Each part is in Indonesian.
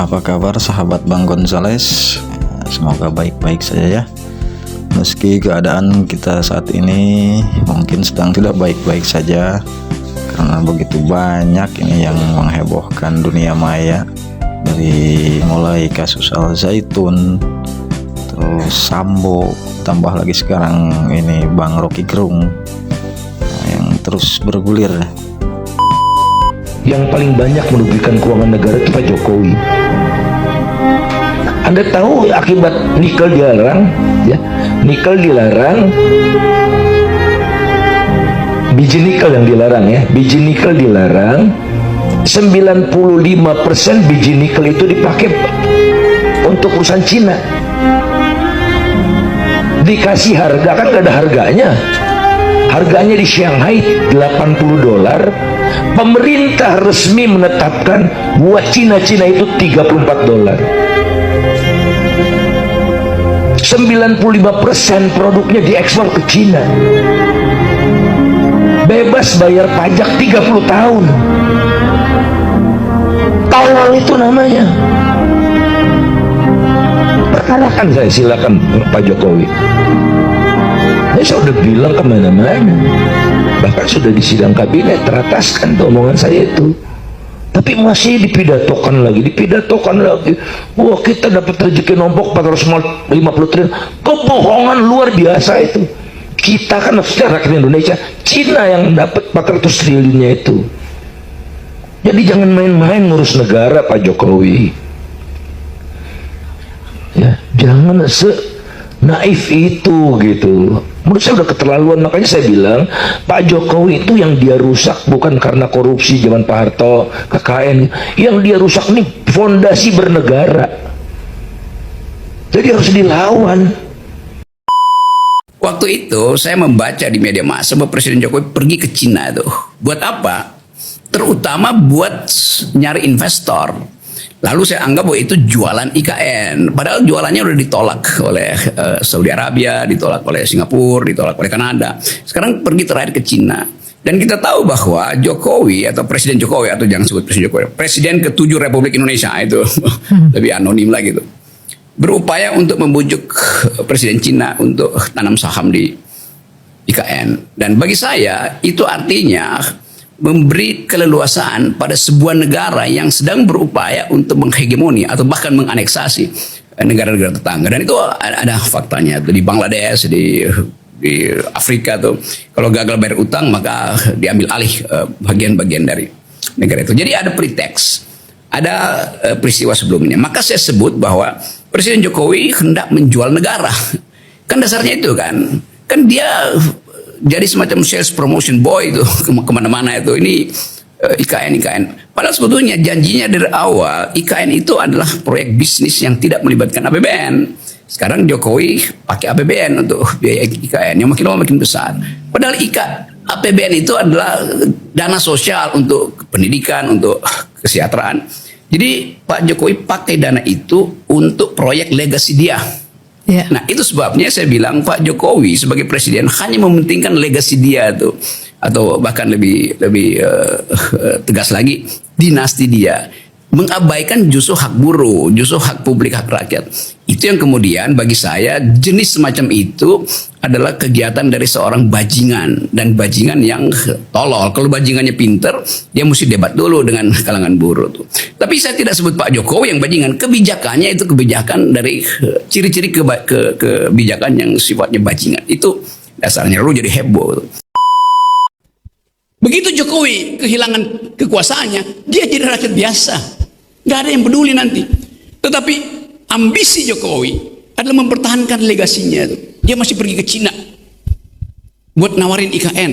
Apa kabar sahabat Bang Gonzales? Semoga baik-baik saja ya. Meski keadaan kita saat ini mungkin sedang tidak baik-baik saja, karena begitu banyak ini yang menghebohkan dunia maya, dari mulai kasus Al Zaitun, terus Sambo, tambah lagi sekarang ini Bang Rocky Gerung yang terus bergulir. Yang paling banyak merugikan keuangan negara itu Pak Jokowi. Anda tahu akibat nikel dilarang, ya, nikel dilarang, biji nikel yang dilarang, ya, biji nikel dilarang. 95% biji nikel itu dipakai untuk perusahaan Cina. Dikasih harga, kan gak ada harganya. Harganya di Shanghai $80. Pemerintah resmi menetapkan buat Cina itu $34. 95% produknya diekspor ke Cina. Bebas bayar pajak 30 tahun. Tolol itu namanya. Perkarakan saya, silakan Pak Jokowi. Saya sudah bilang kemana-mana, bahkan sudah di sidang kabinet terataskan omongan saya itu, tapi masih dipidatokan lagi. Wah, kita dapat rezeki nombok 450 triliun. Kebohongan luar biasa itu. Kita kan secara rakyat Indonesia, Cina yang dapat 400 triliunnya itu. Jadi jangan main-main ngurus negara Pak Jokowi, ya, jangan naif itu gitu. Menurut saya udah keterlaluan. Makanya saya bilang Pak Jokowi itu yang dia rusak bukan karena korupsi zaman Pak Harto, KKN. Yang dia rusak nih fondasi bernegara. Jadi harus dilawan. Waktu itu saya membaca di media massa bahwa Presiden Jokowi pergi ke Cina tuh. Buat apa? Terutama buat nyari investor. Lalu saya anggap bahwa itu jualan IKN. Padahal jualannya udah ditolak oleh Saudi Arabia, ditolak oleh Singapura, ditolak oleh Kanada. Sekarang pergi terakhir ke Cina. Dan kita tahu bahwa Jokowi atau Presiden Jokowi, atau jangan sebut Presiden Jokowi, Presiden ke-7 Republik Indonesia itu lebih anonim lagi gitu, berupaya untuk membujuk Presiden Cina untuk tanam saham di IKN. Dan bagi saya itu artinya memberi keleluasaan pada sebuah negara yang sedang berupaya untuk menghegemoni atau bahkan menganeksasi negara-negara tetangga. Dan itu ada faktanya tuh, di Bangladesh, di Afrika tuh, kalau gagal bayar utang maka diambil alih bagian-bagian dari negara itu. Jadi ada pretext, ada peristiwa sebelumnya. Maka saya sebut bahwa Presiden Jokowi hendak menjual negara. Kan dasarnya itu kan dia jadi semacam sales promotion boy itu kemana-mana itu. Ini IKN. Padahal sebetulnya janjinya dari awal IKN itu adalah proyek bisnis yang tidak melibatkan APBN. Sekarang Jokowi pakai APBN untuk biaya IKN yang makin lama makin besar. Padahal APBN itu adalah dana sosial untuk pendidikan, untuk kesejahteraan. Jadi Pak Jokowi pakai dana itu untuk proyek legasi dia. Ya. Nah, itu sebabnya saya bilang Pak Jokowi sebagai presiden hanya mementingkan legasi dia tuh, atau bahkan lebih tegas lagi dinasti dia, mengabaikan justru hak buruh, justru hak publik, hak rakyat. Itu yang kemudian bagi saya jenis semacam itu adalah kegiatan dari seorang bajingan, dan bajingan yang tolol. Kalau bajingannya pinter, dia mesti debat dulu dengan kalangan buruh tuh. Tapi saya tidak sebut Pak Jokowi yang bajingan. Kebijakannya itu kebijakan dari ciri-ciri kebijakan yang sifatnya bajingan. Itu dasarnya, lalu jadi heboh tuh. Begitu Jokowi kehilangan kekuasaannya, dia jadi rakyat biasa. Gak ada yang peduli nanti. Tetapi ambisi Jokowi adalah mempertahankan legasinya tuh. Dia masih pergi ke Cina buat nawarin IKN.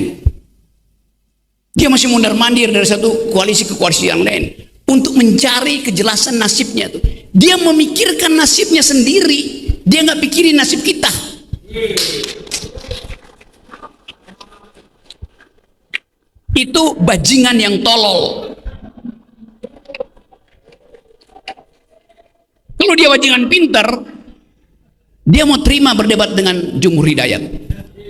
Dia masih mondar-mandir dari satu koalisi ke koalisi yang lain untuk mencari kejelasan nasibnya tuh. Dia memikirkan nasibnya sendiri. Dia nggak pikirin nasib kita. Itu bajingan yang tolol. Kalau dia bajingan pinter, dia mau terima berdebat dengan Jumhur Hidayat.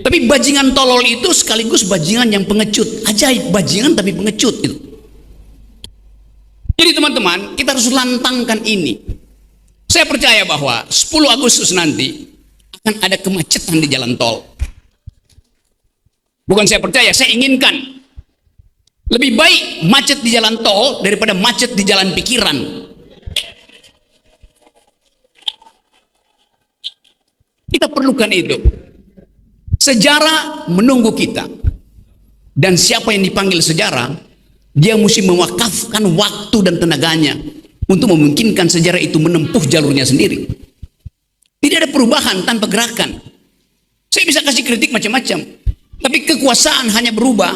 Tapi bajingan tolol itu sekaligus bajingan yang pengecut. Ajaib, bajingan tapi pengecut itu. Jadi teman-teman, kita harus lantangkan ini. Saya percaya bahwa 10 Agustus nanti akan ada kemacetan di jalan tol. Bukan saya percaya, saya inginkan. Lebih baik macet di jalan tol daripada macet di jalan pikiran. Kita perlukan itu. Sejarah menunggu kita. Dan siapa yang dipanggil sejarah, dia mesti mewakafkan waktu dan tenaganya untuk memungkinkan sejarah itu menempuh jalurnya sendiri. Tidak ada perubahan tanpa gerakan. Saya bisa kasih kritik macam-macam, tapi kekuasaan hanya berubah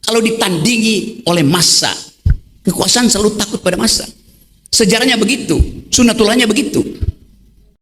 kalau ditandingi oleh massa. Kekuasaan selalu takut pada massa. Sejarahnya begitu, sunatullahnya begitu.